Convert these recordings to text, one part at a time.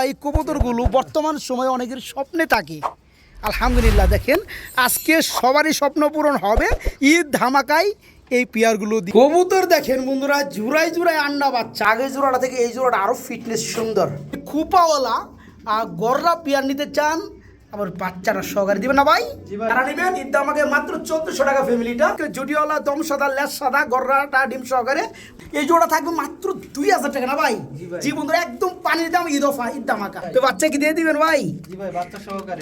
এই কবুতরগুলো বর্তমান সময়ে অনেকের স্বপ্নে থাকে। আলহামদুলিল্লাহ, দেখেন আজকে সবারই স্বপ্ন পূরণ হবে ঈদ ধামাকায় এই পেয়ারগুলো। কবুতর দেখেন বন্ধুরা, জোড়ায় জোড়ায় আন্ডা বাচ্চা। আগের জোড়াটা থেকে এই জোড়াটা আরও ফিটনেস সুন্দর। খুপাওয়ালা গররা পেয়ার নিতে চান, আবার বাচ্চারা সহকারে দিবেন না ভাই? তারা নেবেন ঈদ আমাকে মাত্র 1400 টাকা ফ্যামিলিটা। জুডিওয়ালা দম সাদা লেস সাদা গররাটা ডিম সহকারে এই জোড়া থাকবে মাত্র 2000 টাকা না ভাই? জি বন্ধুরা, একদম পানির দাম, ঈদ অফার, ঈদ ধামাকা। তো বাচ্চা কি দিয়ে দিবেন ভাই? জি ভাই, বাচ্চা সহকারে।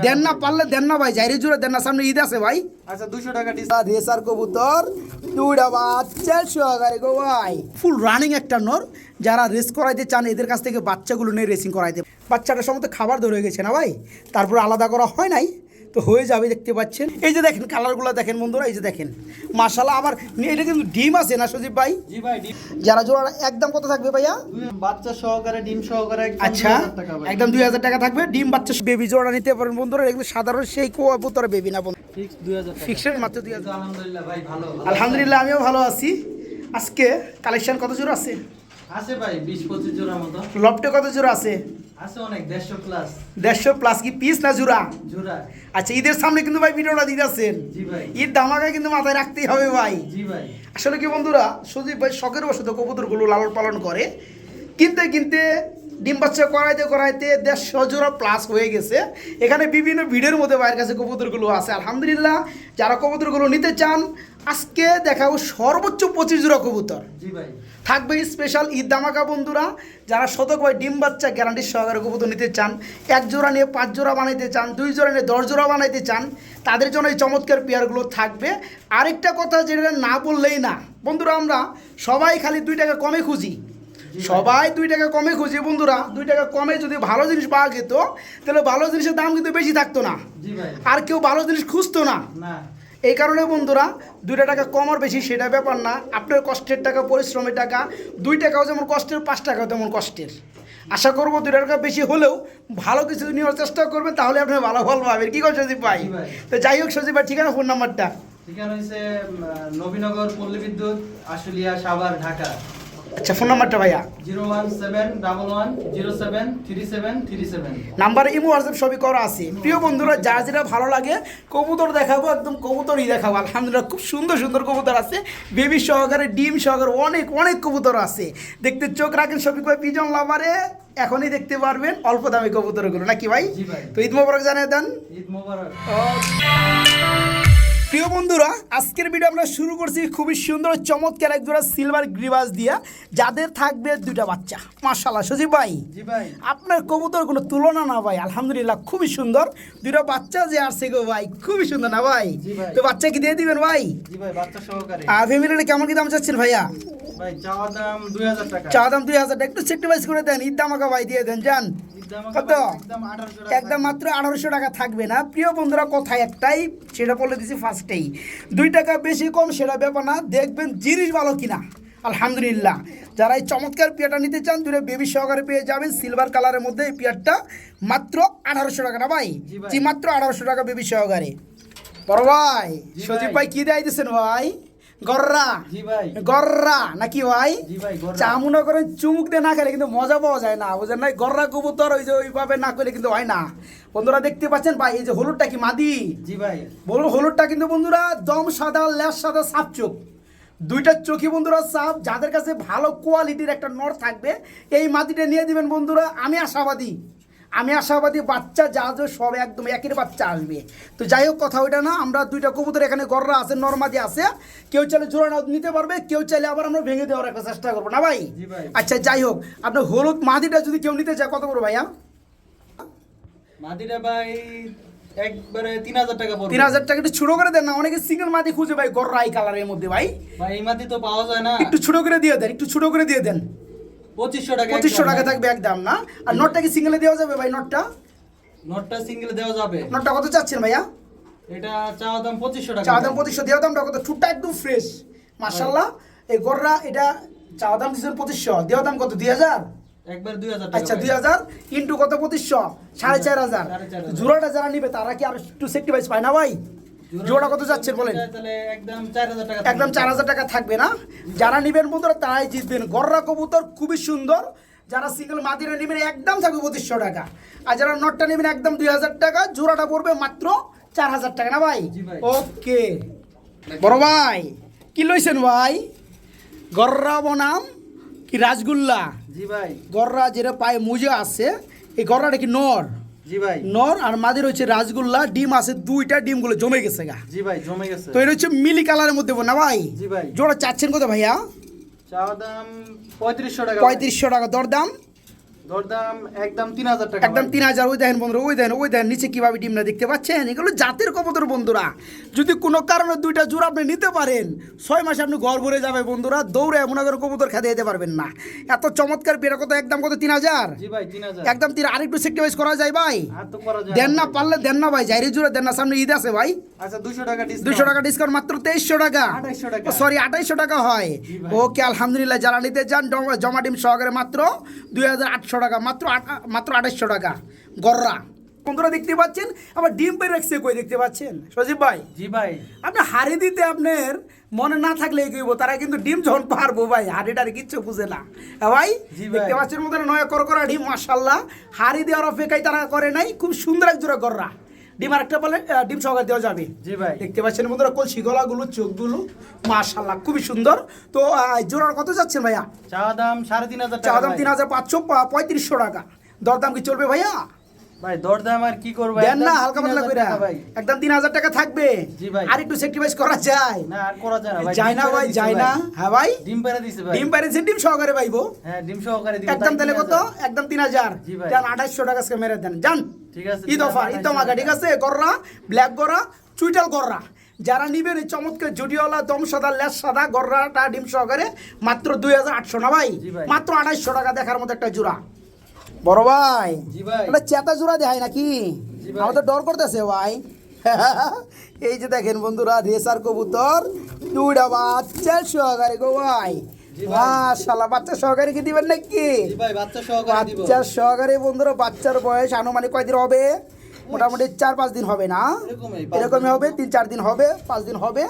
দেন না পারলে দেন না ভাই, জাইরে জোড়া দেন না, সামনে ঈদ আছে ভাই। আচ্ছা 200 টাকা ডিসকাউন্ট। রেসার কবুতর দুইটা বাচ্চা সহকারে গো ভাই, ফুল রানিং একটা নর। যারা রেস করাইতে চান এদের কাছ থেকে বাচ্চাগুলো নিয়ে রেসিং করাইতে। বাচ্চাটার সময় খাবার ধরে গেছে না ভাই, তারপর আলাদা করা হয় নাই, তো হয়ে যাবে। দেখতে পাচ্ছেন এই যে দেখেন কালারগুলো দেখেন বন্ধুরা, এই যে দেখেন মাশাআল্লাহ। আবার এটা কিন্তু ডিম আছে না সজীব ভাই? জি ভাই, ডিম। যারা জোড়া একদম কত থাকবে ভাইয়া? বাচ্চা সহকারে ডিম সহকারে আচ্ছা, একদম 2000 টাকা থাকবে। ডিম বাচ্চা বেবি জোড়া নিতে পারেন বন্ধুরা। এগুলো সাধারণ সেই কবুতর বেবি না বন্ধু, ফিক্স 2000 টাকা। ফিক্সড মাত্র 2000। আলহামদুলিল্লাহ ভাই, ভালো। আলহামদুলিল্লাহ, আমিও ভালো আছি। আজকে কালেকশন কত জোড়া আছে? আছে ভাই 20-25 জোড়া মতো। লফটে কত জোড়া আছে? আছে অনেক, 150 প্লাস। 150 প্লাস। কি পিস না জোড়া? জোড়া। আচ্ছা, ঈদের সামনে কিন্তু ভাই ভিডিওটা দিতেছেন, জি ভাই। ঈদ ধামাকায় কিন্তু মাথায় রাখতেই হবে ভাই। জি ভাই। আসলে কি বন্ধুরা, সজীব ভাই শখের বশত কবুতরগুলো লালন পালন করে, কিনতে কিনতে ডিম বাচ্চা করাইতে করাইতে 150 জোড়া প্লাস হয়ে গেছে। এখানে বিভিন্ন ভিডিওর মধ্যে ভাইয়ের কাছে কবুতরগুলো আছে। আলহামদুলিল্লাহ, যারা কবুতরগুলো নিতে চান আজকে দেখাবো সর্বোচ্চ 25 জোড়া কবুতর জি ভাই। থাকবে স্পেশাল ঈদ ধামাকা বন্ধুরা। যারা শতক ভাই ডিম বাচ্চা গ্যারান্টির সহকারে কবুতর নিতে চান, 1 জোড়া নিয়ে 5 জোড়া বানাইতে চান, 2 জোড়া নিয়ে 10 জোড়া বানাইতে চান, তাদের জন্য এই চমৎকার পেয়ারগুলো থাকবে। আরেকটা কথা যেটা না বললেই না বন্ধুরা, আমরা সবাই খালি 2 টাকা কমে খুঁজি, সবাই 2 টাকা কমে খুঁজি বন্ধুরা। 2 টাকা কমে যদি ভালো জিনিস পাওয়া যেত তাহলে ভালো জিনিসের দাম কিন্তু বেশি থাকতো না, জি ভাই। আর কেউ ভালো জিনিস খুঁজতো না। না, এই কারণে বন্ধুরা 2 টাকা কম আর বেশি সেটা ব্যাপার না, আপনার কষ্টের টাকা, পরিশ্রমের টাকা। 2 টাকাও যেমন কষ্টের, 5 টাকাও তেমন কষ্টের। আশা করবো 2 টাকা বেশি হলেও ভালো কিছু নেওয়ার চেষ্টা করবেন, তাহলে আপনি ভালো ফল পাবেন। কি করে সজীব ভাই? তো যাই হোক সজীব ভাই, ঠিকানা ফোন নাম্বারটা? ঠিকানা হচ্ছে নবীনগর পল্লী বিদ্যুৎ, আশুলিয়া, সাভার, ঢাকা। আচ্ছা, ফোন নাম্বারটা ভাইয়া? 0171111373737 নাম্বার ইমো হোয়াটসঅ্যাপ সবই করা আছে। প্রিয় বন্ধুরা, যার যেটা ভালো লাগে কবুতর দেখাবো, একদম কবুতরই দেখাবো। আলহামদুলিল্লাহ, খুব সুন্দর সুন্দর কবুতর আছে, বেবি সহকারে, ডিম সহকারে, অনেক অনেক কবুতর আছে। দেখতে চোখ রাখেন শফিক ভাই পিজন লাভারে, এখনই দেখতে পারবেন অল্প দামি কবুতরগুলো, নাকি ভাই? জি ভাই। তো ঈদ মোবারক জানিয়ে দেন। ঈদ মোবারক। প্রিয় বন্ধুরা, আজকের ভিডিও আমরা শুরু করছি খুবই সুন্দর চমৎকার এক জোড়া সিলভার গ্রিবাস দিয়া, যাদের থাকবে 2টা বাচ্চা। মাশাআল্লাহ সজীব ভাই, জি ভাই। আপনার কবুতর কোনো তুলনা না ভাই। আলহামদুলিল্লাহ, খুবই সুন্দর 2টা বাচ্চা যে আসছে গো ভাই, খুবই সুন্দর না ভাই? জি ভাই। তো বাচ্চা কি দিয়ে দিবেন ভাই? জি ভাই, বাচ্চা সহকারে। আর ফ্যামিলিতে কেমন কি দাম চাচ্ছেন ভাইয়া? ভাই চাওয়া দাম 2000 টাকা। চা দাম 2000 টাকা, একটু সেক্রিফাইস করে দেন, ঈদ ধামাকা ভাই দিয়ে দেন যান। কত? একদম 1800 টাকা। একদম মাত্র 1800 টাকা থাকবে না। প্রিয় বন্ধুরা, কথায় একটাই, সেটা বলে দিছি ফার্স্টেই, 2 টাকা বেশি কম সেটা ব্যাপার না, দেখবেন জিনিস ভালো কিনা। আলহামদুলিল্লাহ, যারা এই চমৎকার পেয়ারটা নিতে চান 2টা বেবি সহকারে পেয়ে যাবেন সিলভার কালারের মধ্যে। এই পেয়ারটা মাত্র 1800 টাকা না ভাই? জি, মাত্র 1800 টাকা বেবি সহকারে। বড় ভাই সজীব ভাই কি দেয় দিচ্ছেন ভাই? গররা? জি ভাই। গররা নাকি ভাই? জি ভাই, গররা। চা মনে করেন চুমুক দিয়ে না খেলে কিন্তু মজা পাওয়া যায় না, বুঝেন নাই? গররা কবুতর ওই যে ওইভাবে না করলে কিন্তু হয় না। বন্ধুরা দেখতে পাচ্ছেন ভাই, এই যে হলুদটা কি মাদি? জি ভাই। বলুন, হলুদটা কিন্তু বন্ধুরা দম সাদা, ল্যাস সাদা, সাপ চোখ, 2টা চোখই বন্ধুরা সাপ। যাদের কাছে ভালো কোয়ালিটির একটা নর থাকবে এই মাদিটা নিয়ে দিবেন বন্ধুরা। আমি আশাবাদী বাচ্চা যা যে সব একদম একের বাচ্চা আসবে। তো যাই হোক, কথা ওইটা না, আমরা 2টা কবুতর এখানে গররা আছে, নরমাদি আছে, কেউ চাইলে জোড়া নাও নিতে পারবে, কেউ চাইলে আবার আমরা ভেঙে দেওয়ার একটা চেষ্টা করবো না ভাই? জি ভাই। আচ্ছা যাই হোক, আপনার হলুদ মাদিটা যদি কেউ নিতে চায় কত করবো ভাইয়া? মাদিরা ভাই একবারে 3000 টাকা পড়বে। 3000 টাকা একটু ছোট করে দেন না, অনেকে সিঙ্গেল মাদি খুঁজে ভাই গররা এই কালারের মধ্যে ভাই। ভাই এই মাদি তো পাওয়া যায় না। একটু ছোট করে দিয়ে দেন, একটু ছোট করে দিয়ে দেন। 2500 টাকা। 2500 টাকা থাকবে একদম না? আর নটটা কি সিঙ্গেলে দেওয়া যাবে ভাই? নটটা সিঙ্গেল দেওয়া যাবে। নটটা কত চাচ্ছেন ভাইয়া? এটা চাওয়া দাম 2500 টাকা। চা দাম 2500, দেওয়া দামটা কত? ঠুটটা একদম ফ্রেশ মাশাআল্লাহ। এই গররা এটা চা দাম দিচ্ছেন 2500, দেওয়া দাম কত? 2000? একবার 2000 টাকা। আচ্ছা 2000 ইন্টু কত? 2500, 4500। জোড়াটা যারা নিবে তারা কি আর একটু সেক্রিফাইস পায় না ভাই? জোড়া কত যাচ্ছে বলেন? তাহলে একদম 4000 টাকা। একদম 4000 টাকা থাকবে না? যারা নিবেন বন্ধুরা তারাই জিতবেন। গররা কবুতর খুবই সুন্দর, যারা সিঙ্গেল মাদিরা নেবেন একদম থাকবে 2500 টাকা, আর যারা নটটা নেবেন একদম 2000 টাকা, জোড়াটা পড়বে মাত্র 4000 টাকা না ভাই? জি ভাই। ওকে বড় ভাই কি লইছেন ভাই? গররা বনাম কি রাজগুল্লা? জি ভাই। গররা যেটা পায়ে মুজে আছে, এই গররাটা কি নর? জি ভাই। নর, আর মাদের হচ্ছে রাজগুল্লা, ডিম আছে দুইটা, ডিমগুলো জমে গেছে গা। জি ভাই জমে গেছে। তো এটা হচ্ছে মিলি কালারের মধ্যে না ভাই? জি ভাই। জোড়া চাচ্ছেন কত ভাইয়া? চাওয়া দাম 3500 টাকা। 3500 টাকা। দরদাম? দরদাম একদম 3000 টাকা। একদম 3000। ওই দেখেন বন্ধুরা, ওই দেখেন নিচে কিভাবে ডিমটা দেখতে পাচ্ছেন? এগুলো জাতের কবুতর বন্ধুরা। যদি কোনো কারণে দুইটা জোড়া আপনি নিতে পারেন, 6 মাসে আপনি ঘর ভরে যাবে বন্ধুরা, দৌড়ে এমন করে কবুতর খেতে যেতে পারবেন না। এত চমৎকার বিয়ের কত একদম কত 3000? জি ভাই 3000। একদম 3। আরেকটু সেক্রিফাইস করা যায় ভাই? আর তো করা যায় দেন না, পারলে দেন না ভাই, জাইরি জোড়া দেন না, সামনে ঈদ আছে ভাই। আচ্ছা 200 টাকা ডিসকাউন্ট। 200 টাকা ডিসকাউন্ট, মাত্র 2300 টাকা। 2800 টাকা। সরি 2800 টাকা হয়। জি ভাই। ওকে আলহামদুলিল্লাহ, যারা নিতে চান জমা ডিম সহকারে মাত্র 2800 টাকা, মাত্র 2800 টাকা গররা। বন্ধুরা দেখতে পাচ্ছেন, আবার ডিম পেয়ে রাখছে কই দেখতে পাচ্ছেন সজীব ভাই? জি ভাই। আপনি হাড়ি দিতে আপনার মনে না থাকলে কইব, তারা কিন্তু ডিম যখন পারবো ভাই হাড়িটারে কিচ্ছু বুঝে না। হ্যাঁ ভাই জি ভাই। দেখতে পাচ্ছেন মধ্যে নয় করকরা ডিম, মাশাআল্লাহ। হাড়ি দেওয়ার অপেক্ষায় তারা করে নাই, খুব সুন্দর এক জোড়া গররা। ডিম আর একটা বলে ডিম সহকারে দেওয়া যাবে। জি ভাই। দেখতে পাচ্ছেন বন্ধুরা কলসি গলাগুলো, চোখগুলো মাশাআল্লাহ খুবই সুন্দর। তো জোড়ার কত যাচ্ছেন ভাইয়া? চাওয়া দাম 3500 টাকা। চাওয়া দাম ভাই। 3535 টাকা। দরদাম কি চলবে ভাইয়া? ভাই দরদাম আর কি করব? দেন না, হালকা পাতলা করে। ভাই। একদম 3000 টাকা থাকবে। জি ভাই। আর একটু স্যাক্রিফাইস করা যায়? না আর করা যায় না ভাই। যায় না ভাই, যায় না। হ্যাঁ ভাই ডিম পেরে দিছে ভাই। ডিম পাইরেছে, ডিম সহকারে পাইবো। হ্যাঁ ডিম সহকারে দিব। একদম তাহলে কত? একদম 3000। জি ভাই। দেন 2800 টাকা আজকে মেরে দেন জান। ঠিক আছে। ঈদ অফার, ঈদ মাকা, ঠিক আছে? গররা, ব্ল্যাক গররা, চুইটাল গররা, যারা নিবেন এই চমৎকার জুডিওয়ালা দম সাদা লেস সাদা গররাটা ডিম সহকারে মাত্র 2800 না ভাই? জি ভাই। মাত্র 2800 টাকা দেখার মতো একটা জোড়া। বড় ভাই জি ভাই। এটা চেতা জোড়া দেয় নাকি? জি ভাই। আমার তো ডর করতেছে ভাই। এই যে দেখেন বন্ধুরা, রেসার কবুতর দুইটা বাচ্চা সহকারে গো ভাই। জি ভাই। মাশাআল্লাহ, বাচ্চা সহকারে কি দিবেন নাকি? জি ভাই বাচ্চা সহকারে দিব। বাচ্চা সহকারে বন্ধুরা, বাচ্চার বয়স আনুমানিক কয়দিন হবে? মোটামুটি 4-5 দিন হবে না? এরকমই হবে, 3-4 দিন হবে, 5 দিন হবে।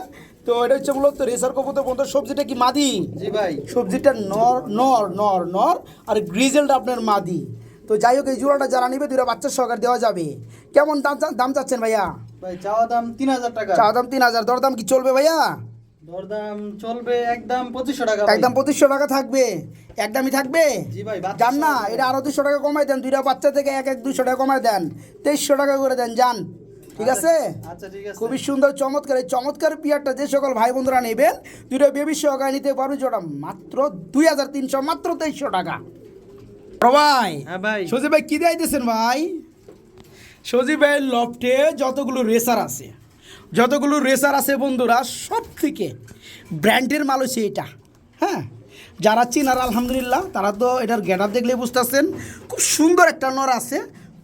তো এটা হচ্ছে মূলত রেসার কবুতর বন্ধুর। সবজিটা কি মাদি? জি ভাই। সবজিটা নর নর নর নর, আর গ্রিজেলটা আপনার মাদি। তো যাই হোক, এই জোড়াটা যারা নিবে দুইটা বাচ্চা সহকারে দেওয়া যাবে। কেমন দাম চাচ্ছেন ভাইয়া? ভাই চাওয়া দাম 3000 টাকা। চা দাম 3000। দরদাম কি চলবে ভাইয়া? দরদাম চলবে একদম 2500 টাকা ভাই। একদম 2500 টাকা থাকবে। একদমই থাকবে? জি ভাই। বাচ্চা যান না, সহকারে। এটা আরো 200 টাকা কমাই দেন, দুইটা বাচ্চা থেকে এক 200 টাকা কমাই দেন, 2300 টাকা করে দেন যান। ঠিক আছে? আচ্ছা ঠিক আছে। খুবই সুন্দর চমৎকার এই চমৎকার পিয়ারটা যে সকল ভাই বন্ধুরা নেবেন, দুটো বেবি সহকারে নিতে পারবেন। জোড়া মাত্র 2300, মাত্র 2300 টাকা। ভাই হ্যাঁ ভাই। সজীব ভাই কি দিয়েছেন ভাই? সজীব ভাই লফটে যতগুলো রেসার আছে বন্ধুরা, সব থেকে ব্র্যান্ডের মাল হচ্ছে এটা। হ্যাঁ, যারা চিনার আলহামদুলিল্লাহ, তারা তো এটার গেট আপ দেখলে বুঝতেছেন। খুব সুন্দর একটা নর আছে,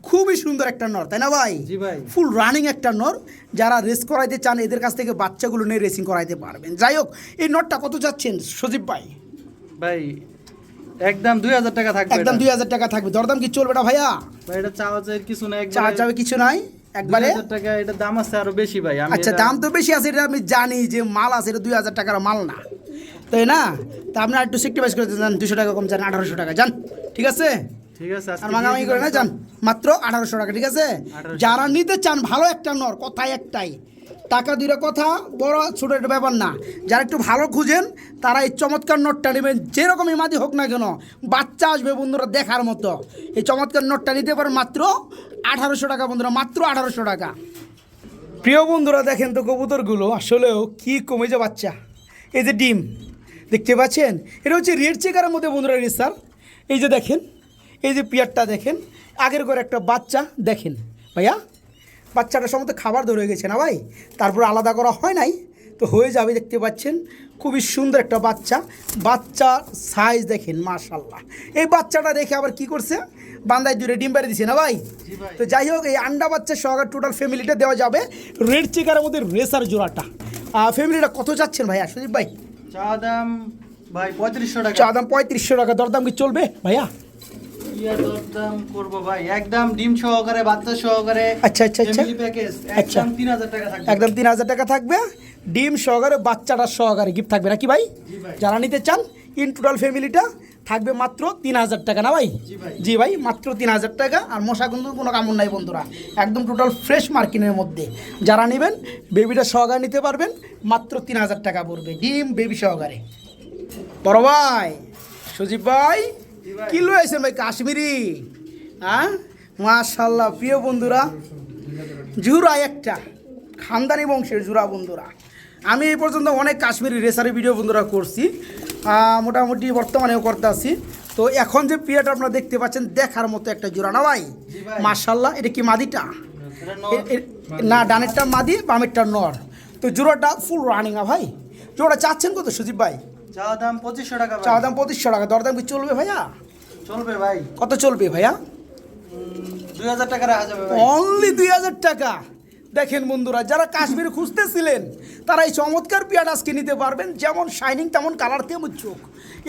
খুবই সুন্দর একটা নর, তাই না ভাই? জি ভাই। ফুল রানিং একটা নর। যারা রেস করাইতে চান এদের কাছ থেকে বাচ্চাগুলো নিয়ে রেসিং করাইতে পারবেন। যাই হোক, এই নটটা কত যাচ্ছেন সজীব ভাই? ভাই একদম 2000 টাকা থাকবে। একদম 2000 টাকা থাকবে। দরদাম কি চলবে না ভাইয়া? ভাই এটা চাওয়া যায় কিছু না, চা একবারে যাবে কিছু নাই একবারে। 2000 টাকা। এটা দাম আছে আরো বেশি ভাই। আমি আচ্ছা, এটা- দাম তো বেশি আছে, এটা আমি জানি যে মাল আছে, এটা 2000 টাকার মাল না, তাই না? তা আপনি একটু সেক্রিফাইস করে যান, 200 টাকা কম যান, 1800 টাকা যান। ঠিক আছে? ঠিক আছে। আজকে আর মাঙামাঙি দিয়ে করে না দিলাম যান, মাত্র 1800 টাকা। ঠিক আছে? 1800 যারা নিতে চান ভালো একটা নর, কথাই একটাই, টাকা দুইটা কথা, বড় ছোট একটা ব্যাপার না। যারা একটু ভালো খুঁজেন তারা এই চমৎকার নোটটা নেবেন, যেরকমই মাদি হোক না কেন, বাচ্চা আসবে বন্ধুরা দেখার মতো। এই চমৎকার নোটটা নিতে পারেন মাত্র 1800 টাকা বন্ধুরা, মাত্র 1800 টাকা। প্রিয় বন্ধুরা দেখেন তো কবুতরগুলো আসলেও কি কমেছে বাচ্চা। এই যে ডিম দেখতে পাচ্ছেন, এটা হচ্ছে রেড চেকারের মধ্যে বন্ধুরা রেসার। এই যে দেখেন, এই যে পিয়ারটা দেখেন, আগের করে একটা বাচ্চা দেখেন ভাইয়া, বাচ্চাটা সমস্ত খাবার ধরে গেছে না ভাই, তারপর আলাদা করা হয় নাই, তো হয়ে যাবে। দেখতে পাচ্ছেন খুবই সুন্দর একটা বাচ্চা সাইজ দেখেন মাশাআল্লাহ। এই বাচ্চাটা দেখে আবার কি করছে, বান্দায় দূরে ডিম পাড়ে দিছে না ভাই? জি ভাই। তো যাই হোক, এই আন্ডা বাচ্চা সহকারে টোটাল ফ্যামিলিটা দেওয়া যাবে। রেড চেকারের মধ্যে রেসার জোড়াটা ফ্যামিলিটা কত যাচ্ছেন ভাইয়া সুদীপ ভাই? চাওয়া দাম ভাই 3500 টাকা। চা দাম 3500 টাকা। দরদাম কি চলবে ভাইয়া? ইয়া দরদাম করব ভাই একদম ডিম সহকারে বাচ্চা সহকারে। আচ্ছা। ফ্যামিলি প্যাকেজ আচ্ছা। একদম 3000 টাকা থাকবে। একদম 3000 টাকা থাকবে, ডিম সহকারে বাচ্চাটা সহকারে গিফট থাকবে নাকি ভাই? জি ভাই। যারা নিতে চান ইন টোটাল ফ্যামিলিটা থাকবে মাত্র 3000 টাকা না ভাই? জি ভাই। জি ভাই, মাত্র 3000 টাকা। আর মশা কিন্তু কোনো কামড় নাই বন্ধুরা, একদম টোটাল ফ্রেশ মার্কিনের মধ্যে। যারা নেবেন বেবিটা সহকারে নিতে পারবেন, মাত্র 3000 টাকা পড়বে ডিম বেবি সহকারে। বড় ভাই সজীব ভাই জি ভাই। কি লয়েছেন ভাই? কাশ্মীরি, হ্যাঁ মাশাল্লাহ। প্রিয় বন্ধুরা, জুরা একটা খানদানি বংশের জুরা বন্ধুরা। আমি এই পর্যন্ত অনেক কাশ্মীরি রেসারি ভিডিও বন্ধুরা করছি, মোটামুটি বর্তমানেও করতে আছি। তো এখন যে পিয়াটা আপনারা দেখতে পাচ্ছেন দেখার মতো একটা জোড়া না ভাই? জি ভাই। মাশাল্লাহ। এটা কি মাদিটা? এটা নর। না, ডানেরটা মাদি, বামেরটা নর। তো জোড়াটা ফুল রানিং ভাই। জোড়া চাচ্ছেন কত সজীব ভাই? চাওয়া দাম 2500 টাকা ভাই। চাওয়া দাম 2500 টাকা। দরদাম কি চলবে ভাইয়া? চলবে ভাই। কত চলবে ভাইয়া? 2000 টাকা রাখা যাবে ভাই। অনলি 2000 টাকা। দেখেন বন্ধুরা, যারা কাশ্মীর খুঁজতেছিলেন তারা এই চমৎকার পিয়াটা আজকে নিতে পারবেন। যেমন শাইনিং তেমন কালার তেমন চোখ।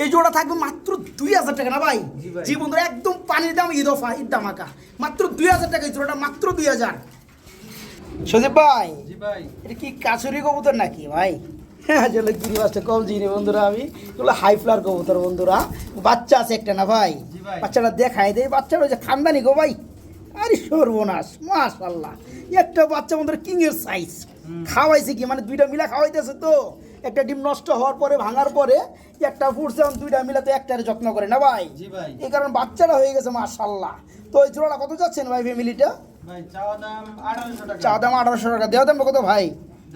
এই জোড়া থাকবে মাত্র 2000 টাকা না ভাই? জি ভাই। জি বন্ধুরা, একদম পানির দাম, ঈদ অফার, ঈদ ধামাকা, মাত্র 2000 টাকা এই জোড়াটা, মাত্র 2000। সজীব ভাই জি ভাই। এটা কি কাছুরি কবুতর নাকি ভাই? হ্যাঁ, আসলে গিরিবাসটা কম চিনি বন্ধুরা আমি। এগুলো হাই ফ্লার কবুতর বন্ধুরা। বাচ্চা আছে একটা না ভাই? জি ভাই। বাচ্চাটা দেখায় দেয়, বাচ্চাটা ওই যে খানদানি গো ভাই। আরে সর্বনাশ, মাশাল্লাহ। একটা বাচ্চা বন্ধুরা কিংয়ের সাইজ। খাওয়াইছে কি মানে দুইটা মিলা খাওয়াইতেছে তো। একটা ডিম নষ্ট হওয়ার পরে, ভাঙার পরে একটা ফুটছে, দুইটা মিলা তো একটারে যত্ন করে না ভাই? জি ভাই। এই কারণে বাচ্চাটা হয়ে গেছে মাশাল্লাহ। তো এই জোড়াটা কত যাচ্ছেন ভাই ফ্যামিলিটা? ভাই চাওয়া দাম 1800 টাকা। চা দাম 1800 টাকা। দেওয়া দাম কত ভাই?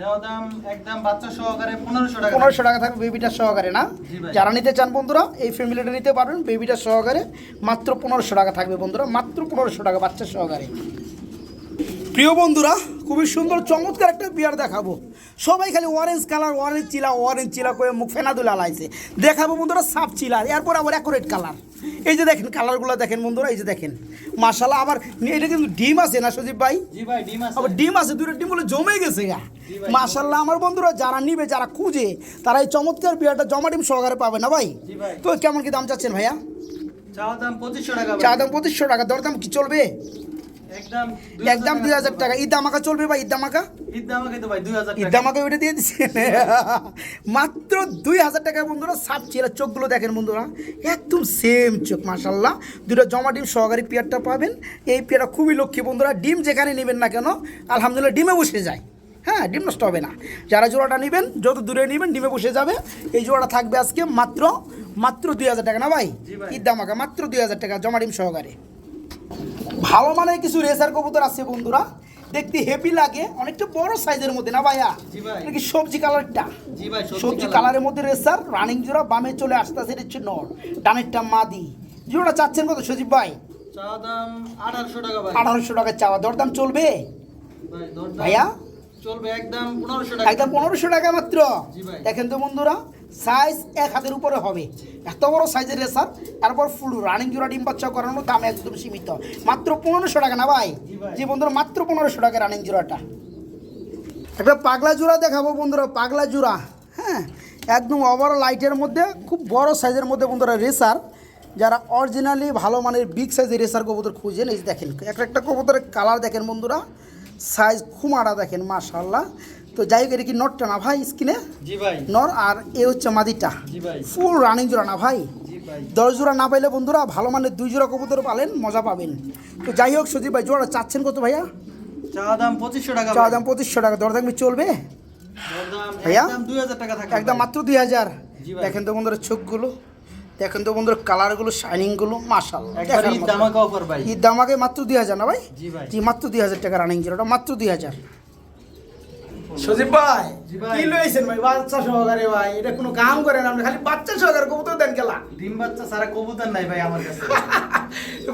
দেওয়া দাম একদম বাচ্চা সহকারে 1500 টাকা। 1500 টাকা থাকবে বেবিটা সহকারে না? জি ভাই। যারা নিতে চান বন্ধুরা এই ফ্যামিলিটা নিতে পারবেন বেবিটা সহকারে, মাত্র 1500 টাকা থাকবে বন্ধুরা, মাত্র 1500 টাকা বাচ্চা সহকারে। প্রিয় বন্ধুরা, খুবই সুন্দর চমৎকার একটা বিয়ার দেখাবো। সবাই খালি অরেঞ্জ কালার, অরেঞ্জ চিলা করে মুখ ফেনা দুলা লাইছে। দেখাবো বন্ধুরা সাপ চিলা, এরপর আবার অ্যাকুরেট কালার। এই যে দেখেন কালারগুলো দেখেন বন্ধুরা, এই যে দেখেন মাশাআল্লাহ। আবার এটা কিন্তু ডিম আছে না সজীব ভাই? জি ভাই, ডিম আছে। আবার ডিম আছে, দুটো ডিম বলে জমে গেছে গা। জি ভাই। মাশাআল্লাহ, আমার বন্ধুরা যারা নিবে, যারা খুঁজে, তারা এই চমৎকার বিয়ারটা জমা ডিম সহকারে পাবে না ভাই? জি ভাই। তো কেমন কি দাম চাচ্ছেন ভাইয়া? চাওয়া দাম 2500 টাকা ভাই। চা দাম 2500 টাকা। দরদাম কি চলবে? একদম একদম 2000 টাকা। ঈদ ধামাকা চলবে ভাই, ঈদ ধামাকা। ঈদ দামাকে তো ভাই 2000 ঈদ টাকা। ধামাকা ওইটা দিয়ে দিচ্ছেন। মাত্র 2000 টাকা বন্ধুরা। সাপ চিরা চোখগুলো দেখেন বন্ধুরা, একদম সেম চোখ মাশাল্লাহ। দুটো জমা ডিম সহকারী পেয়ারটা পাবেন। এই পেয়ারটা খুবই লক্ষ্মী বন্ধুরা। ডিম যেখানে নেবেন না কেন আলহামদুলিল্লাহ ডিমে বসে যায়। হ্যাঁ, ডিম নষ্ট হবে না। যারা জোড়াটা নেবেন, যত দূরে নেবেন ডিমে বসে যাবে। এই জোড়াটা থাকবে আজকে মাত্র 2000 টাকা না ভাই? জি ভাই। ঈদ ধামাকা, মাত্র 2000 টাকা জমা ডিম সহকারে। ভালো মানের কিছু রেসার কবুতর আছে বন্ধুরা, দেখতে হেভি লাগে, অনেকটা বড় সাইজের মধ্যে না ভাইয়া? জি ভাই। এটা কি সবজি কালারটা? জি ভাই, সবজি কালারের মধ্যে রেসার রানিং জোড়া। বামে চলে আসতেছে, এটা হচ্ছে নর, ডানেরটা মাদি। জোড়া চাচ্ছেন কত সজীব ভাই? চাওয়া দাম 1800 টাকা ভাই। 1800 টাকা চাওয়া। দরদাম চলবে ভাই দরদাম ভাইয়া? চলবে একদম 1500 টাকা। একদম 1500 টাকা মাত্র। জি ভাই। দেখেন তো বন্ধুরা, সাইজ এক হাতের উপরে হবে, এত বড় সাইজের রেসার। তারপর ফুল রানিং জোড়া ডিম বাচ্চা করানো, দাম একদম সীমিত, মাত্র 1500 টাকা না ভাই? জি ভাই। জি বন্ধুরা, মাত্র 1500 টাকা রানিং জোড়াটা। একটা পাগলা জোড়া দেখাবো বন্ধুরা, পাগলা জোড়া। হ্যাঁ, একদম ওভার লাইটের মধ্যে, খুব বড় সাইজের মধ্যে বন্ধুরা রেসার। যারা অরিজিনালি ভালো মানের বিগ সাইজের রেসার কবুতর খুঁজেন, এই যে দেখেন একটা একটা কবুতরের কালার দেখেন বন্ধুরা, সাইজ খুমারা দেখেন মাশাআল্লাহ। তো যাই হোক, এটা কি নটটা না ভাই স্কিনে? জি ভাই। নর, আর এ হচ্ছে মাদিটা। জি ভাই। ফুল রানিং জোড়া না ভাই? জি ভাই। 10 জোড়া না পাইলে বন্ধুরা ভালো মানের 2 জোড়া কবুতর পালেন, মজা পাবেন। তো যাই হোক সজীব ভাই, জোড়া চাচ্ছেন কত ভাইয়া? চাওয়া দাম 2500 টাকা চা ভাই। দাম 2500 টাকা। দরদাম কি চলবে দরদাম ভাইয়া? একদম 2000 টাকা থাকবে একদম ভাই। মাত্র 2000। জি ভাই। দেখেন তো বন্ধুরা চোখগুলো, দেখেন তো বন্ধুরা কালারগুলো, শাইনিংগুলো মাশাআল্লাহ। একবার ঈদ দামাকা অফার ভাই। ঈদ দামাকে মাত্র 2000 না ভাই? জি ভাই। জি, মাত্র 2000 টাকা রানিং জোড়াটা, মাত্র 2000। সজীব ভাই জি ভাই। কি লইছেন ভাই? বাচ্চা সহকারে ভাই, এটা কোনো কাম করেন আপনি? খালি বাচ্চা সহকারে কবুতর দেন খেলা। ডিম বাচ্চা সারা কবুতর নাই ভাই আমার কাছে।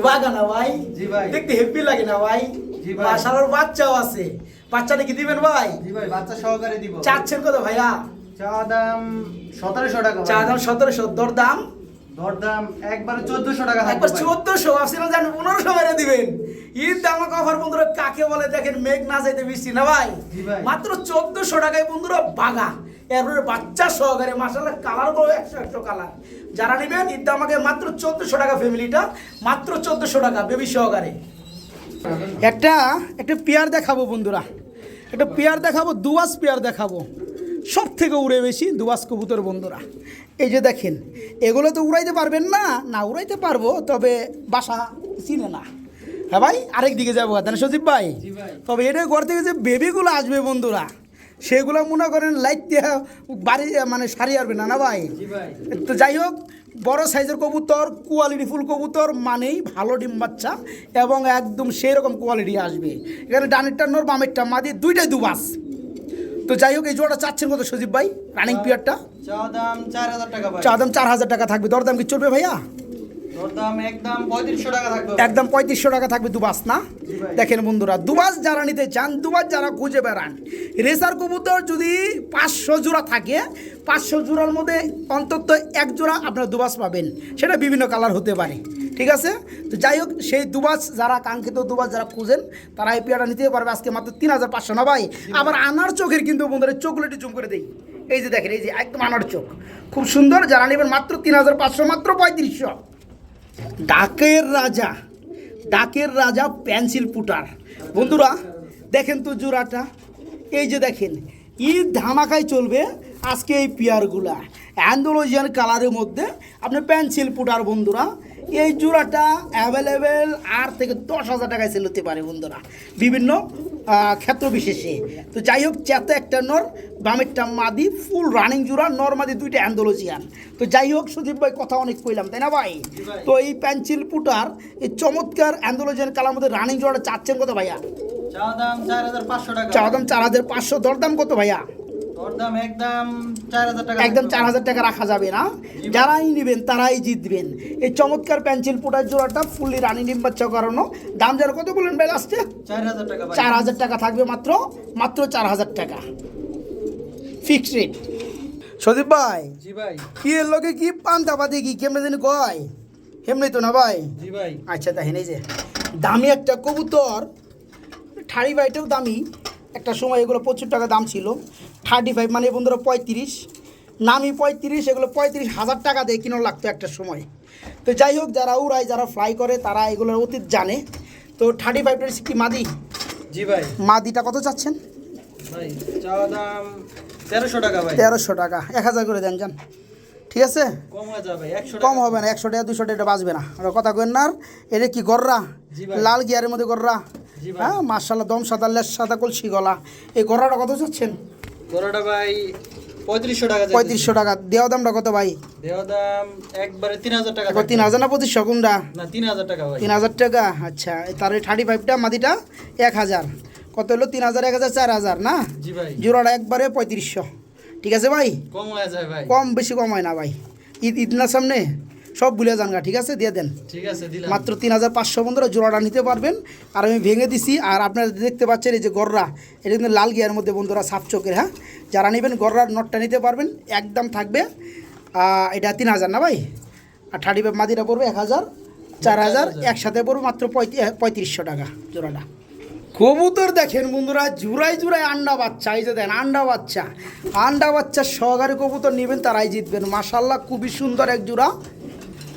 বাগা না ভাই? জি ভাই। দেখতে হেপি লাগে না ভাই? জি ভাই। মাশাআল্লাহ, বাচ্চাও আছে। বাচ্চাটা কি দিবেন ভাই? জি ভাই, বাচ্চা সহকারে দিব। চাচ্ছেন কত ভাইয়া? চাওয়া দাম 1700 টাকা ভাই। চা দাম 1700, দরদাম দরদাম একবারে 1400 টাকা থাকবে একবার ভাই। 1400, ভাবছিলাম জানেন 1500 মেরে দিবেন। ঈদ দামাক অফার বন্ধুরা কাকে বলে দেখেন, মেঘ না যাইতে বৃষ্টি না ভাই? জি ভাই। মাত্র 1400 টাকায় বন্ধুরা বাগা, এরপরে বাচ্চা সহকারে মাশাআল্লাহ, কালার গুলো 100 কালার। যারা নেবেন ঈদ দামাকে মাত্র 1400 টাকা ফ্যামিলিটা, মাত্র 1400 টাকা বেবি সহকারে। একটা পেয়ার দেখাবো বন্ধুরা, একটা পেয়ার দেখাবো, দুয়াস পেয়ার দেখাবো। সব থেকে উড়ে বেশি দুয়াস কবুতর বন্ধুরা। এই যে দেখেন, এগুলো তো উড়াইতে পারবেন না, না উড়াইতে পারবো, তবে বাসা চিনে না। হ্যাঁ ভাই, আরেক দিকে যাবো তাই না সজীব ভাই? জি ভাই। তবে এটা ঘর থেকে যে বেবিগুলো আসবে বন্ধুরা, সেগুলো মনে করেন লাইট দিয়ে বাড়ি মানে সারি আসবে না, না ভাই? জি ভাই। তো যাই হোক, বড় সাইজের কবুতর, কোয়ালিটি ফুল কবুতর মানেই ভালো ডিম বাচ্চা এবং একদম সেই রকম কোয়ালিটি আসবে। এখানে ডানেরটা নর, বামেরটা মাদি, দুইটাই দুবাস। তো যাই হোক, এই জোড়াটা চাচ্ছেন কত সজীব ভাই? রানিং পিয়ারটা চাওয়া দাম 4000 টাকা ভাই। চা দাম 4000 টাকা থাকবে। দরদাম কি চলবে ভাইয়া? ওর দাম একদম 3500 টাকা থাকবে। একদম 3500 টাকা থাকবে দুবাস না? জি ভাই। দেখেন বন্ধুরা, দুবাস যারা নিতে চান, দুবাস যারা খুঁজে বেড়ান, রেসার কবুতর যদি 500 জোড়া থাকে, 500 জোড়ার মধ্যে অন্তত এক জোড়া আপনার দুবাস পাবেন। সেটা বিভিন্ন কালার হতে পারে, ঠিক আছে? তো যাই হোক, সেই দুবাস যারা কাঙ্ক্ষিত দুবাস যারা খুঁজেন, তারা এই পেয়ারটা নিতে পারবে আজকে মাত্র 3500 না ভাই? আবার আনার চোখের কিন্তু বন্ধুরা, চকলেটি জুম করে দেই, এই যে দেখেন, এই যে একদম আনার চোখ, খুব সুন্দর। যারা নেবেন মাত্র 3500, মাত্র 3500। ডাকের রাজা, ডাকের রাজা পেন্সিল পুটার বন্ধুরা, দেখেন তো জোড়াটা, এই যে দেখেন, ঈদ ধামাকায় চলবে আজকে এই পেয়ারগুলা, অ্যান্ডোলজিয়ান কালারের মধ্যে আপনি পেন্সিল পুটার বন্ধুরা। এই জোড়াটা অ্যাভেলেবেল 8 থেকে 10,000 টাকায় সেল হতে পারে বন্ধুরা, বিভিন্ন ক্ষেত্র বিশেষে। তো যাই হোক, চেতে একটা নর, বামেরটা মাদি, ফুল রানিং জোড়া, নর মাদি দুইটা অ্যান্ডোলজিয়ান। তো যাই হোক সজীব ভাই, কথা অনেক কইলাম তাই না ভাই? তো এই পেন্সিল পুটার এই চমৎকার অ্যান্ডোলজিয়ান কালার মধ্যে রানিং জোড়াটা চাচ্ছেন কত ভাইয়া? চাওয়া দাম 4500 টাকা। চা দাম 4500, দরদাম কত ভাইয়া? ওর দাম একদম 4000 টাকা। একদম 4000 টাকা রাখা যাবে না? যারাই নেবেন তারাই জিতবেন। এই চমৎকার পেন্সিল পুটার জোড়াটা ফুললি রানি ডিম বাচ্চা করানো, দাম যারা কত বললেন ভাই লাস্টে? 4000 টাকা ভাই। 4000 টাকা থাকবে, মাত্র মাত্র 4000 টাকা ফিক্সড রেট। সদীপ ভাই, জি ভাই। কি এর লোকে কি পান্তা পাতি কি কেমনে জানি কয়, হেমনি তো না ভাই? জি ভাই। আচ্ছা দেখেন, এই যে দামি একটা কবুতর, 35টাও দামি, একটা সময় এগুলো 25 টাকা দাম ছিল। 35 মানে বন্ধুরা 35, নামি 35, এগুলো 35,000 টাকা দিয়ে কিনো লাগতো একটা সময়। তো যাই হোক, যারা উড়ায়, যারা ফ্লাই করে, তারা এগুলোর অতীত জানে। তো 35টার কি মাদি? জি ভাই। মাদিটা কত চাচ্ছেন ভাই চাওয়া দাম 1300 টাকা ভাই। 1300 টাকা, 1000 করে দেন যান, ঠিক আছে? কম হয়ে যাবে 100 কম টাকা। হবে না, 100 টাকা 200 টাকা বাঁচবে না, ওরা কথা কেন না। আর এটা কি গররা? জি ভাই। লাল গিয়ারের মধ্যে গররা, জি ভাই। হ্যাঁ মার্শাল্লাহ, দম সাদা, লেস সাদা, কলসি গলা। এই গররাটা কত চাচ্ছেন? গোড়াটা ভাই 3500 টাকা। 3500 টাকা। দেওয়া দামটা কত ভাই? দেওয়া দাম একবারে 3000 টাকা। 3000 না 2500 কোনটা? না 3000 টাকা ভাই। 3000 টাকা। আচ্ছা, তার 35টা মাদিটা 1000, কত হলো? 3000, 1000, 4000 না? জি ভাই। জোড়াটা একবারে 3500, ঠিক আছে ভাই? কম হয়ে যায় ভাই। কম বেশি কম হয় না ভাই, ঈদ না সামনে, সব ভুলে যান গা, ঠিক আছে? দিয়ে দেন ঠিক আছে দিলাম। মাত্র 3500 বন্ধুরা, জোড়াটা নিতে পারবেন। আর আমি ভেঙে দিছি, আর আপনারা দেখতে পাচ্ছেন এই যে গররা, এটা কিন্তু লাল গিয়ার মধ্যে বন্ধুরা, সাফ চোখের। হ্যাঁ, যারা নেবেন গররার নটটা নিতে পারবেন, একদম থাকবে এটা 3000 না ভাই? আর 35 মাদিটা পড়বে 1000, 4000 একসাথে পড়বে মাত্র 3500 টাকা জোড়াটা। কবুতর দেখেন বন্ধুরা, জুড়াই জুড়াই আন্ডা বাচ্চা, এই যে দেন আন্ডা বাচ্চা, আন্ডা বাচ্চা সহকারে কবুতর নেবেন, তারাই জিতবেন। মাশাল্লাহ, খুবই সুন্দর এক জোড়া,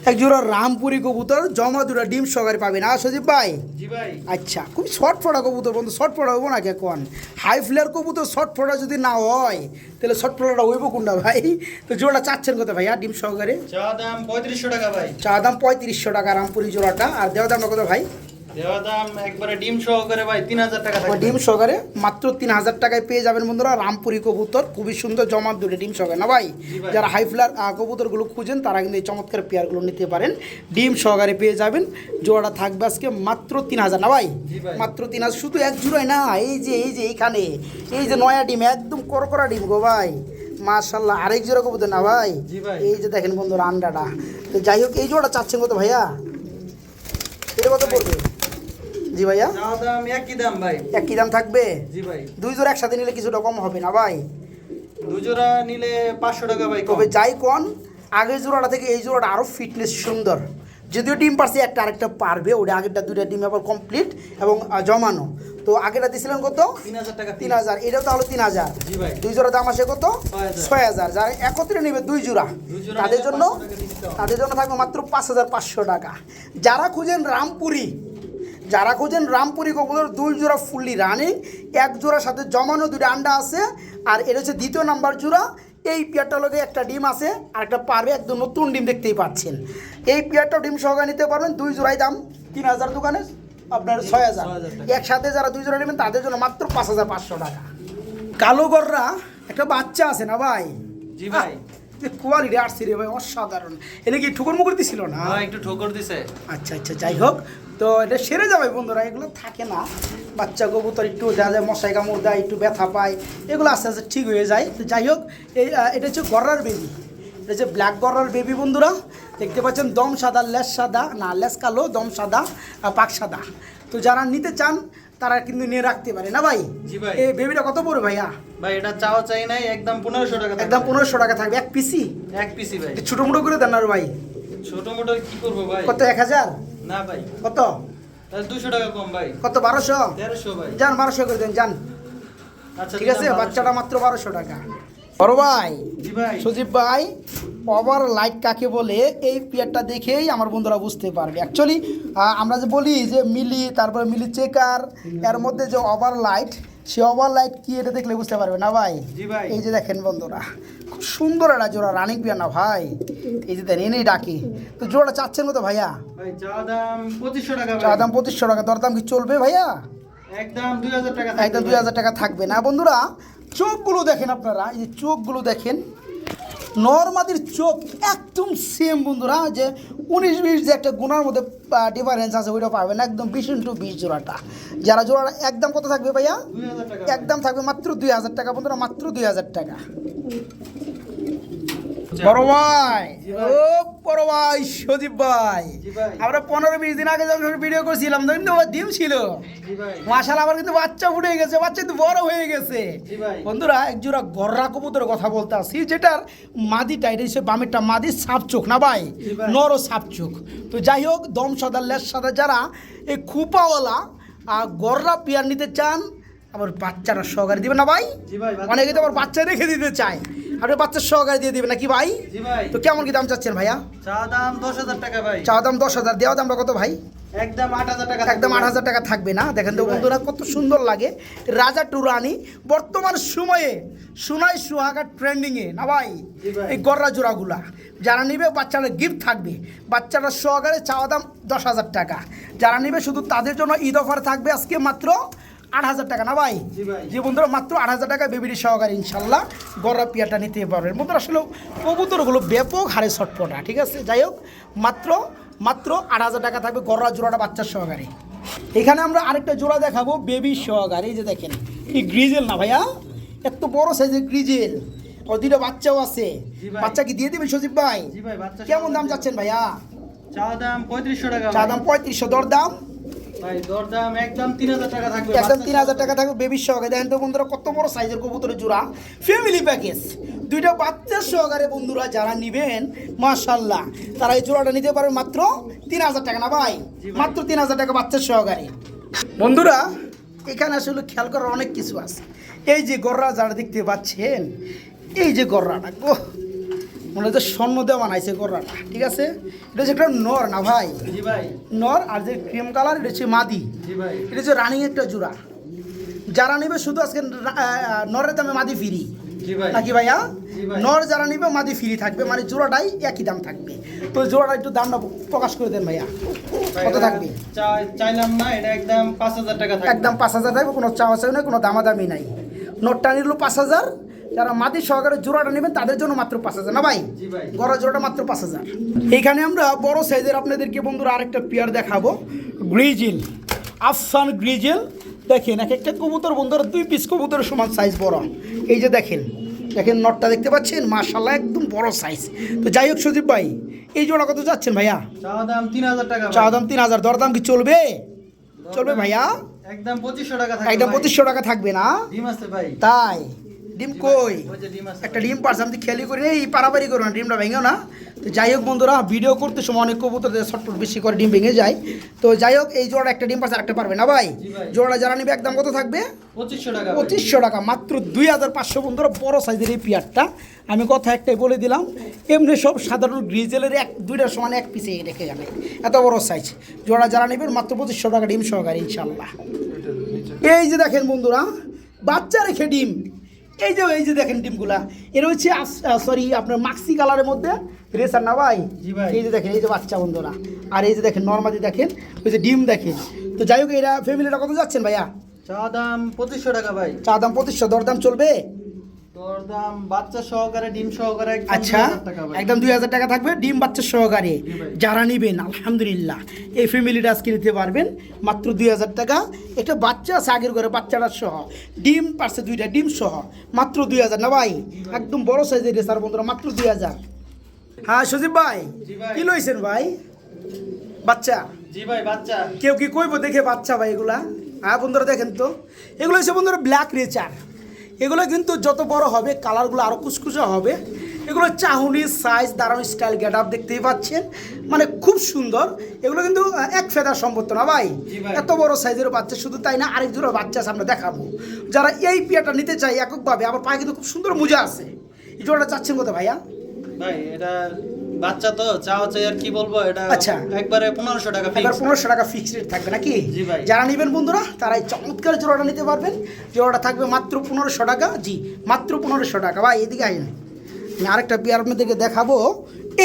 এক জোড়া রামপুরি কবুতর, জমা দুরা ডিম সহকারে পাবেন। আর সজীব ভাই, জি ভাই। আচ্ছা, খুব শর্ট ফোটা কবুতর বন্ধু, শর্ট ফোটা হইব না কে কোন? হাই ফ্লেয়ার কবুতর শর্ট ফোটা যদি না হয়, তাহলে শর্ট ফোটাটা হইব কোনটা ভাই? তো জোড়াটা চাচ্ছেন কত ভাইয়া ডিম সহকারে? চাওয়া দাম 3500 টাকা ভাই। চা দাম 3500 টাকা রামপুরি জোড়াটা। আর দেওয়া দামটা কত ভাই? দেওয়া দাম একবারে ডিম সহকারে ভাই 3000 টাকা থাকবে। ডিম সহকারে মাত্র 3000 টাকায় পেয়ে যাবেন বন্ধুরা রামপুরি কবুতর, খুবই সুন্দর জমা দুটো ডিম সহকারে না ভাই? জি ভাই। যারা হাই ফ্লার কবুতরগুলো খুঁজেন, তারা কিন্তু এই চমৎকার পেয়ারগুলো নিতে পারেন, ডিম সহকারে পেয়ে যাবেন। জোড়াটা থাকবে আজকে মাত্র 3000 না ভাই? জি ভাই। মাত্র 3000। শুধু এক জোড়ায় না, এই যে এইখানে এই যে নয়া ডিম, একদম করকরা ডিম গো ভাই, মাশাল্লাহ। আরেক জোড়া কবুতর না ভাই? জি ভাই। এই যে দেখেন বন্ধুরা আন্ডাটা। তো যাই হোক, এই জোড়াটা চাচ্ছেন কত ভাইয়া? এটা কত পড়বে? জি ভাইয়া, চাওয়া দাম একই দাম ভাই। একই দাম থাকবে? জি ভাই। দুই জোড়া একসাথে নিলে কিছুটা কম হবে না ভাই? দুজোড়া নিলে 500 টাকা ভাই কম। তবে যাই কোন, আগের জোড়াটা থেকে এই জোড়াটা আরও ফিটনেস সুন্দর, যদিও ডিম পারছে একটা, আরেকটা পারবে, ওটা আগেরটা দুইটা ডিম আবার কমপ্লিট এবং জমানো। তো আগেরটা দিয়েছিলেন কত? 3000 টাকা। 3000, এটাও তাহলে 3000। জি ভাই। দুই জোড়া দাম আসে কত? 6000। যারা একত্রে নেবে দুই জোড়া, জোড়া তাদের নিলে জন্য 500 টাকা discount। তাদের জন্য থাকবে মাত্র 5500 টাকা। যারা খুঁজেন রামপুরি, যারা খুঁজেন রামপুরি কবুতর, দুই জোড়া ফুললি রানিং, এক জোড়ার সাথে জমানো দুটো আন্ডা আছে, আর এটা হচ্ছে দ্বিতীয় নাম্বার জোড়া, এই পেয়ারটা লগে একটা ডিম আছে আর একটা পারবে, একদম নতুন ডিম দেখতেই পাচ্ছেন। এই পেয়ারটাও ডিম সহকারে নিতে পারবেন, 2 জোড়াই দাম 3000, দোকানে আপনার 6000। একসাথে যারা 2 জোড়া নেবেন তাদের জন্য মাত্র 5500 টাকা। কালো গররা একটা বাচ্চা আছে না ভাই? জি ভাই। কোয়ালিটি আসছে রে ভাই, অসাধারণ। এটা কি ঠুকর মুকুর দিছিল না? হ্যাঁ, একটু ঠোকর দিছে। আচ্ছা আচ্ছা, যাই হোক, তো এটা সেরে যাবে বন্ধুরা, এগুলো থাকে না। বাচ্চা কবুতর একটু যা যায় মশাই কামড় দেয়, একটু ব্যথা পায়, এগুলো আস্তে আস্তে ঠিক হয়ে যায়। তো যাই হোক, এটা হচ্ছে গররার বেবি, এটা হচ্ছে ব্ল্যাক গররার বেবি বন্ধুরা। দেখতে পাচ্ছেন দম সাদা, লেস সাদা, না লেস কালো, দম সাদা আর পাক সাদা। তো যারা নিতে চান তারা কিন্তু নিয়ে রাখতে পারে না ভাই? জি ভাই। এই বেবিটা কত পড়বে ভাইয়া? ভাই এটা চাওয়া চাই নাই, একদম 1500 টাকা। একদম 1500 টাকা থাকবে এক পিসি। এক পিসি ভাই। ছোটো মোটো করে দেন আর ভাই। ছোট মোটো কি করবো ভাই? কত, 1000? না ভাই, কত? তাহলে 200 টাকা কম ভাই। কত, 1200? 1300 ভাই। যান 1200 করে দেন, যান। আচ্ছা ঠিক আছে, দিলাম 1200। বাচ্চাটা মাত্র 1200 টাকা। বড় ভাই, জি ভাই। সুদীপ ভাই, ওভার লাইট কাকে বলে এই পেয়ারটা দেখেই আমার বন্ধুরা বুঝতে পারবে। অ্যাকচুয়ালি আমরা যে বলি যে মিলি, তারপরে মিলি চেকার, এর মধ্যে যে ওভার লাইট, সে ওভার লাইট কি এটা দেখলে বুঝতে পারবে না ভাই? জি ভাই। এই যে দেখেন বন্ধুরা, খুব সুন্দর একটা জোড়া রানিং পেয়ার না ভাই? এই যে দেন, এনেই ডাকি। তো জোড়াটা চাচ্ছেন কত ভাইয়া? ভাই চাওয়া দাম 2500 টাকা চা ভাই। দাম 2500 টাকা, দরদাম কি চলবে ভাইয়া? একদম 2000 টাকা। একদম 2000 টাকা থাকবে না বন্ধুরা। চোখগুলো দেখেন আপনারা, এই যে চোখগুলো দেখেন, নরমাদির চোখ একদম সেম বন্ধুরা। যে 19-20 যে একটা গুণার মধ্যে ডিফারেন্স আছে, ওইটা পাবেন একদম 20x20 জোড়াটা। যারা জোড়াটা একদম কত থাকবে ভাইয়া? 2000 টাকা। একদম থাকবে মাত্র 2000 টাকা বন্ধুরা, মাত্র 2000 টাকা। বড় ভাই, জি ভাই। ও বড় ভাই সজীব ভাই, জি ভাই। আমরা 15-20 দিন আগে যখন ভিডিও করছিলাম তখন কিন্তু ডিম ছিল। জি ভাই। মাশাআল্লাহ, আবার কিন্তু বাচ্চা ফুটে গেছে, বাচ্চা কিন্তু বড় হয়ে গেছে। জি ভাই। বন্ধুরা, এক জোড়া গররা কবুতরের কথা বলতে আসি, যেটার মাদিটা, এটা হচ্ছে বামেরটা মাদি সাপ চোখ না ভাই? জি ভাই। নর ও সাপ চোখ। তো যাই হোক, দম সাদা, লেজ সাদা, যারা এই খুপাওয়ালা গররা পেয়ার নিতে চান, আবার বাচ্চারা সহকারে দিবেন না ভাই? জি ভাই। অনেকে তো আবার বাচ্চা রেখে দিতে চায়, আপনি বাচ্চার সহকারে দিয়ে দিবেন নাকি ভাই? জি ভাই। তো কেমন কি দাম চাচ্ছেন ভাইয়া? চাওয়া দাম 10000 টাকা ভাই। চাওয়া দাম 10,000, দেওয়া দামটা কত ভাই? একদম 8000 টাকা। একদম 8000 টাকা থাকবে না? দেখেন তো জি ভাই। বন্ধুরা, কত সুন্দর লাগে। রাজা টু রানী বর্তমান সময়ে সোনাই সুহাগা ট্রেন্ডিংয়ে না ভাই? জি ভাই। এই গররা জোড়াগুলা যারা নিবে, বাচ্চারা গিফট থাকবে, বাচ্চারা সহকারে চাওয়া দাম 10,000 টাকা। যারা নিবে শুধু তাদের জন্য ঈদ অফার থাকবে আজকে মাত্র 8000 টাকা না ভাই? জি ভাই। যে বন্ধুরা মাত্র 8000 টাকা বেবির সহকারে ইনশাল্লাহ গররা পিয়াটা নিতে পারবেন। বন্ধুরা আসলে কবুতরগুলো ব্যাপক হারে ছটপটা, ঠিক আছে? যাই হোক, মাত্র 8000 টাকা থাকবে গররা জোড়াটা বাচ্চার সহকারে। এখানে আমরা আরেকটা জোড়া দেখাবো বেবি সহকারে। এই যে দেখেন, এই গ্রিজেল না ভাইয়া, এত বড় সাইজের গ্রিজেল, ও দুটো বাচ্চাও আছে। জি ভাই। বাচ্চা কি দিয়ে দিবেন সজীব ভাই? জি ভাই, বাচ্চা কেমন দাম চাচ্ছেন ভাইয়া? চাওয়া দাম 3500 টাকা। চা দাম 3500, দর দাম ভাই দরদাম একদম 3000 টাকা থাকবে। একদম 3000 টাকা থাকবে বেবির সহকারে। দেখেন তো বন্ধুরা, কত বড় সাইজের কবুতরের জোড়া, ফ্যামিলি প্যাকেজ, দুইটা বাচ্চার সহকারে। বন্ধুরা যারা নিবেন মাশাআল্লাহ, তারা এই জোড়াটা নিতে পারবেন মাত্র 3000 টাকা না ভাই? জি ভাই। মাত্র 3000 টাকা বাচ্চার সহকারে। বন্ধুরা, এখানে আসলে খেয়াল করার অনেক কিছু আছে। এই যে গররা যারা দেখতে পাচ্ছেন, এই যে গররাটা গো, মনে হচ্ছে স্বর্ণ দেওয়া বানাইছে গররাটা, ঠিক আছে? এটা হচ্ছে একটা নর না ভাই? জি ভাই। নর, আর যে ক্রিম কালার এটা হচ্ছে মাদি। জি ভাই। এটা হচ্ছে রানিং একটা জোড়া। যারা নিবে শুধু আজকে নরের দামে মাদি ফ্রি জি ভাই। নাকি ভাইয়া? জি ভাই। নর যারা নিবে মাদি ফ্রি থাকবে, মানে জোড়াটাই একই দাম থাকবে। তো জোড়াটা একটু দামটা প্রকাশ করে দেন ভাইয়া, ভাই, কত এটা থাকবে? চাইলাম না, এটা একদম 5000 টাকা থাকবে। একদম 5000 থাকবে, কোনো চাওয়া চাই না, কোনো দামাদামি নাই। নটটা নিল 5000, যারা মাদি সহকারে জোড়াটা নেবেন তাদের জন্য মাত্র 5000 না ভাই? জি ভাই। গড়া জোড়াটা মাত্র 5000। এখানে আমরা বড় সাইজের আপনাদেরকে বন্ধুরা আরেকটা পেয়ার দেখাবো, গ্রিজেল, আফসান গ্রিজেল। দেখেন এক একটা কবুতর বন্ধুরা 2 পিস কবুতরের সমান সাইজ বড়। এই যে দেখেন, দেখেন নটটা দেখতে পাচ্ছেন, মাশাআল্লাহ একদম বড় সাইজ। তো যাই হোক সজীব ভাই, এই জোড়া কত যাচ্ছেন ভাইয়া? চাওয়া দাম 3000 টাকা ভাই। চা দাম 3000, দরদাম কি চলবে? চলবে ভাইয়া? একদম 2500 টাকা থাকবে। একদম ভাই। 2500 টাকা থাকবে না? ডিম আছে ভাই। তাই? ডিম কই? ওই যে ডিম আছে একটা ডিম পারছে, আমি খেয়ালি করি এই পারাপারি করো না, ডিমটা ভেঙেও না। তো যাই হোক বন্ধুরা, ভিডিও করতে সময় অনেক কবুতর ছটফট বেশি করে ডিম ভেঙে যায়। তো যাই হোক, এই জোড়া একটা ডিম পারছে, আরেকটা পারবে না ভাই? জি ভাই। জোড়া যারা নিবে একদম কত থাকবে? 2500 টাকা ভাই। 2500 টাকা, মাত্র 2500 বন্ধুরা। বড় সাইজের এই পেয়ারটা আমি কথা একটাই বলে দিলাম, এমনি সব সাধারণ গ্রিজেলের 2টার সমান এক পিসে রেখে যাবে, এত বড় সাইজ। জোড়া যারা নেবেন মাত্র 2500 টাকা ডিম সহকারে ইনশাল্লাহ। এই যে দেখেন বন্ধুরা, বাচ্চা রেখে ডিম, এই যে দেখেন ডিমগুলা এর হচ্ছে সরি আপনার মাক্সি কালারের মধ্যে রেসার না ভাই? জি ভাই। এই যে দেখেন এই যে বাচ্চা বন্ধুরা, আর এই যে দেখেন নর্মালি দেখেন ওই যে ডিম দেখেন। তো যাই হোক এরা ফ্যামিলিটা কত যাচ্ছেন ভাইয়া? চা দাম 2500 টাকা ভাই। চা দাম 2500, দরদাম চলবে? তোর দাম বাচ্চা সহকারে ডিম সহকারে একদম আচ্ছা 2000 টাকা ভাই। একদম 2000 টাকা থাকবে ডিম বাচ্চা সহকারে। জি ভাই। যারা নেবেন আলহামদুলিল্লাহ এই ফ্যামিলিটা আজকে নিতে পারবেন মাত্র 2000 টাকা। একটা বাচ্চা আছে আগের ঘরে বাচ্চাটা সহ, ডিম পারছে 2টা ডিম সহ, মাত্র 2000 না ভাই? একদম বড় সাইজের রেসার বন্ধুরা, মাত্র 2000। হ্যাঁ সজীব ভাই, জি ভাই। কি লইছেন ভাই? বাচ্চা? জি ভাই বাচ্চা। কেউ কি কইব দেখে বাচ্চা ভাই এগুলা? হ্যাঁ বন্ধুরা দেখেন তো, এগুলো হচ্ছে বন্ধুরা ব্ল্যাক রেচার। এগুলো কিন্তু যত বড় হবে কালারগুলো আরও কুচকুচা হবে। এগুলো চাহুনি সাইজ দারুণ স্টাইল গেট আপ দেখতেই পাচ্ছেন, মানে খুব সুন্দর। এগুলো কিন্তু এক ফেদার সম্ভব না ভাই, জি ভাই। এত বড় সাইজের বাচ্চা। শুধু তাই না, আরেক জোড়া বাচ্চা আছে আমরা দেখাবো। যারা এই পিয়াটা নিতে চাই এককভাবে, আবার পায়ে কিন্তু খুব সুন্দর মোজা আছে। এই জোড়াটা চাচ্ছেন কত ভাইয়া? ভাই এটা বাচ্চা তো চা হচ্ছে আর কি বলবো, এটা আচ্ছা। একবারে 1500 টাকা এবার ফিক্স। 1500 টাকা ফিক্সড রেট থাকবে নাকি? জি ভাই। যারা নেবেন বন্ধুরা তারা এই চমৎকার জোড়াটা নিতে পারবেন। জোড়াটা থাকবে মাত্র 1500 টাকা। জি মাত্র 1500 টাকা। ভাই এদিকে আইন, আমি আরেকটা পেয়ার আপনাদেরকে দেখাবো।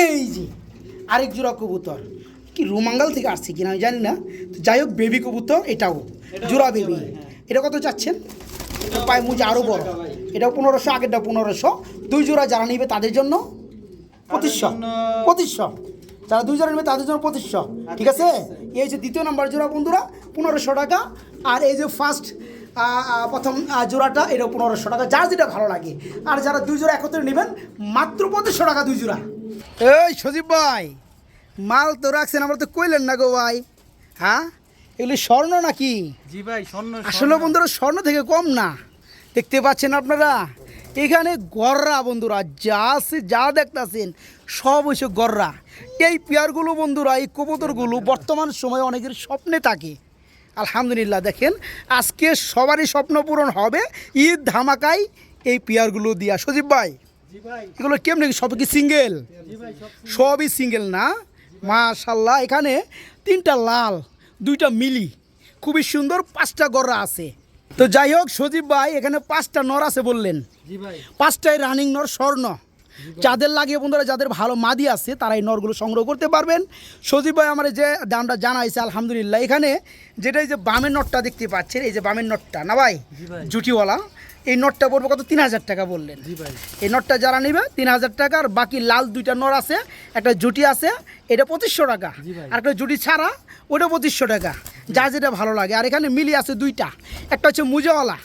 এই যে আরেক জোড়া কবুতর, কি রোমাঙ্গাল থেকে আসছে কিনা আমি জানি না। তো যাই হোক বেবি কবুতর, এটাও জোড়া হচ্ছে বেবি। ভাই, হ্যাঁ। এটা কত চাচ্ছেন? এটাও পায়ে মুজে আরও 1500 বড়। টাকা ভাই। এটাও 1500, আগেরটা 1500। দুই জোড়া যারা নিবে তাদের জন্য 2500। জন্য- 2500 যারা দুই জোড়া নেবে তাদের জন্য 2500। ঠিক আছে? এই হচ্ছে দ্বিতীয় নাম্বার জোড়া বন্ধুরা 1500 টাকা। আর এই যে ফার্স্ট প্রথম জোড়াটা এটাও 1500 টাকা, যার যেটা ভালো লাগে। আর যারা দুই জোড়া একত্রে নেবেন মাত্র 2500 টাকা দুই জোড়া। এই সজীব ভাই, মাল তো রাখছেন, আমরা তো কইলেন না গো ভাই। হ্যাঁ এগুলি স্বর্ণ নাকি? জি ভাই স্বর্ণ। আসলে বন্ধুরা স্বর্ণ থেকে কম না, দেখতে পাচ্ছেন আপনারা। এখানে গররা বন্ধুরা যা আছে যা দেখতেছেন সব হচ্ছে গররা। এই পেয়ারগুলো বন্ধুরা, এই কবুতরগুলো বর্তমান সময়ে অনেকের স্বপ্নে থাকে। আলহামদুলিল্লাহ দেখেন আজকে সবারই স্বপ্ন পূরণ হবে ঈদ ধামাকায় এই পেয়ারগুলো দিয়া। সজীব ভাই জি ভাই। এগুলো কেমনি, সব কি সিঙ্গেল? জি ভাই সব সবই সিঙ্গেল না? মাশাল্লাহ, এখানে 3টা লাল 2টা মিলি, খুবই সুন্দর। 5টা গররা আছে। তো যাই হোক সজীব ভাই এখানে 5টা নর আছে বললেন, জি ভাই। 5টাই রানিং নর স্বর্ণ। যাদের লাগে বন্ধুরা, যাদের ভালো মাদি আছে তারা এই নরগুলো সংগ্রহ করতে পারবেন। সজীব ভাই আমার যে দামটা জানাইছে আলহামদুলিল্লাহ। এখানে যেটা এই যে বামের নটটা দেখতে পাচ্ছেন, এই যে বামের নটটা না ভাই, জি ভাই। জুটিওয়ালা, এই নটটা পড়বে কত? 3000 টাকা বললেন। জি ভাই। এই নটটা যারা নেবে 3000 টাকা। আর বাকি লাল 2টা নর আছে, একটা জুটি আছে, এটা 2500 টাকা। জি ভাই। আর একটা জুটি ছাড়া ওটা 2500 টাকা, যা যেটা ভালো লাগে। আর এখানে মিলি আছে 2টা, একটা হচ্ছে মুজাওয়ালা,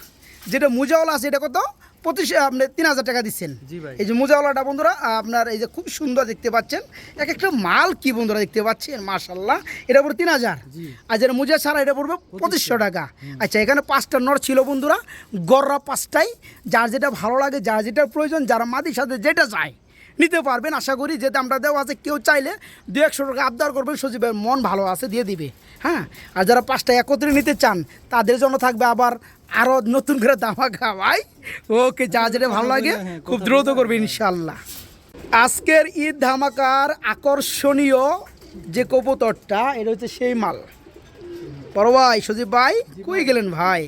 যেটা মুজাওয়ালা আছে এটা কত? 3000 টাকা দিচ্ছেন। জি ভাই। এই যে মুজাওয়ালাটা বন্ধুরা আপনার এই যে খুব সুন্দর দেখতে পাচ্ছেন, এক একটা মাল কি বন্ধুরা দেখতে পাচ্ছেন মাশাল্লাহ। এটা পড়বে 3000। জি। আর যেটা মুজা ছাড়া এটা পড়বে 2500 টাকা। আচ্ছা এখানে 5টা নর ছিল বন্ধুরা, গররা 5টাই। যার যেটা ভালো লাগে, যার যেটা প্রয়োজন, যারা মাদির সাথে যেটা চায় নিতে পারবেন। আশা করি যে দামটা দেওয়া আছে, কেউ চাইলে 200 টাকা আবদার করবেন, সজীবের মন ভালো আছে দিয়ে দিবে। হ্যাঁ, আর যারা 5টা একত্রে নিতে চান তাদের জন্য থাকবে আবার আরও নতুন করে ধামাকা ভাই। ওকে, যা যেটা ভালো লাগে খুব দ্রুত করবে ইনশাল্লাহ। আজকের ঈদ ধামাকার আকর্ষণীয় যে কবুতরটা, এটা হচ্ছে সেই মাল। বড় ভাই সজীব ভাই কই গেলেন ভাই?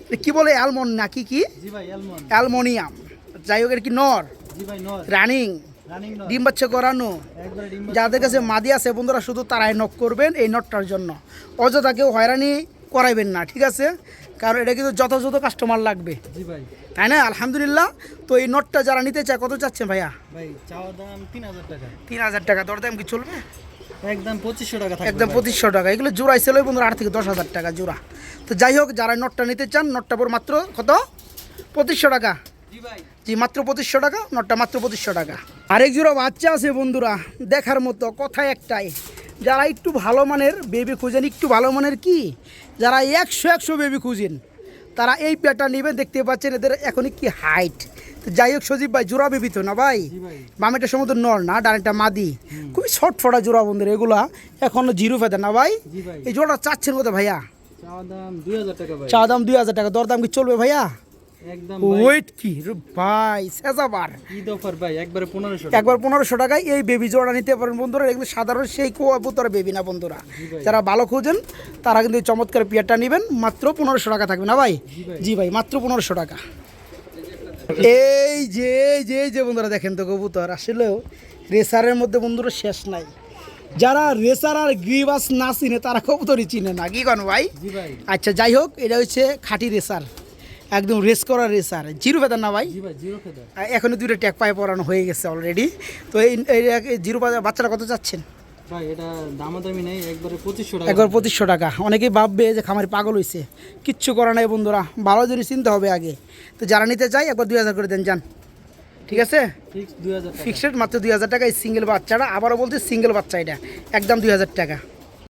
এটা কি বলে, অ্যালমন্ড নাকি কি? জি ভাই অ্যালমন্ড। অ্যালমোনিয়াম। যাই হোক, এর কি নর? জি ভাই নর। রানিং, রানিং নর। ডিম বাচ্চা করানো। একবারে ডিম। যাদের কাছে মাদি আছে বন্ধুরা শুধু তারাই নক করবেন এই নটটার জন্য। অযথা কেউ হয়রানি করাইবেন না, ঠিক আছে? কারণ এটা কিন্তু যথাযথ কাস্টমার লাগবে, জি ভাই। তাই না? আলহামদুলিল্লাহ। তো এই নটটা যারা নিতে চায় কত চাচ্ছেন ভাইয়া? ভাই চাওয়ার দাম 3000 টাকা। 3000 টাকা। দরদাম কি চলবে? একদম 2500 টাকা থাকবে একদম ভাই। 2500 টাকা। এগুলো জোড়াই সেল হয় বন্ধুরা 8 থেকে 10,000 টাকা জোড়া। তো যাই হোক, যারা নটটা নিতে চান, নটটা পর মাত্র কত? 2500 টাকা। জি ভাই। জি মাত্র 2500 টাকা, নটটা মাত্র 2500 টাকা। আরেক জোড়া বাচ্চা আছে বন্ধুরা দেখার মতো, কথা একটাই, যারা একটু ভালো মানের বেবি খুঁজেন, একটু ভালো মানের কি, যারা 100 বেবি খুঁজেন তারা এই পেয়ারটা নেবেন। দেখতে পাচ্ছেন এদের এখনই কি হাইট। তো যাই হোক সজীব ভাই, জোড়া বেবি তো না ভাই? জি ভাই। বামেটা সমস্ত নর না, ডানেরটা মাদি। খুবই শর্ট ফটা জোড়া বন্ধুরা, এগুলা এখনো জিরো ফেদার না ভাই? জি ভাই। এই জোড়া চাচ্ছেন কত ভাইয়া? চাওয়ার দাম 2000 টাকা ভাই। চা দাম 2000 টাকা। দরদাম কি চলবে ভাইয়া? একদম ভাই। ওয়েট কি রে ভাই, সেজাবার ঈদ অফার ভাই, একবারে 1500 টাকা। একবার 1500 টাকায় এই বেবি জোড়া নিতে পারেন বন্ধুরা। এগুলো সাধারণ সেই কবুতর বেবি না বন্ধুরা। ভাই। যারা ভালো খুঁজেন তারা কিন্তু এই চমৎকার পেয়ারটা নেবেন, মাত্র 1500 টাকা থাকবে না ভাই? জি ভাই। জি ভাই, মাত্র 1500 টাকা। এই যে বন্ধুরা দেখেন তো কবুতর আসলেও রেসারের মধ্যে বন্ধুরা শেষ নাই। যারা রেসার আর গ্রিবাস না চিনে তারা কবুতরই চিনে না, কি কন ভাই? আচ্ছা যাই হোক, এটা হচ্ছে খাঁটি রেসার, একদম রেস করা রেসার, জিরো ফেদার না ভাই? এখনো দুটো ট্যাগ পায়ে পরানো হয়ে গেছে অলরেডি। তো এই জিরো বাচ্চাটা কত চাচ্ছেন? ভাই এটা দামাদামি নেই, একবারে 2500 টাকা। একবার 2500 টাকা। অনেকেই ভাববে যে খামারি পাগল হয়েছে, কিচ্ছু করা নাই বন্ধুরা, ভালো জিনিস চিনতে হবে আগে। তো যারা নিতে চাই একবার 2000 করে দেন যান, ঠিক আছে? ফিক্স 2000 টাকা। ফিক্সড মাত্র 2000 টাকা এই সিঙ্গেল বাচ্চাটা, আবারও বলছি সিঙ্গেল বাচ্চা, এটা একদম 2000 টাকা।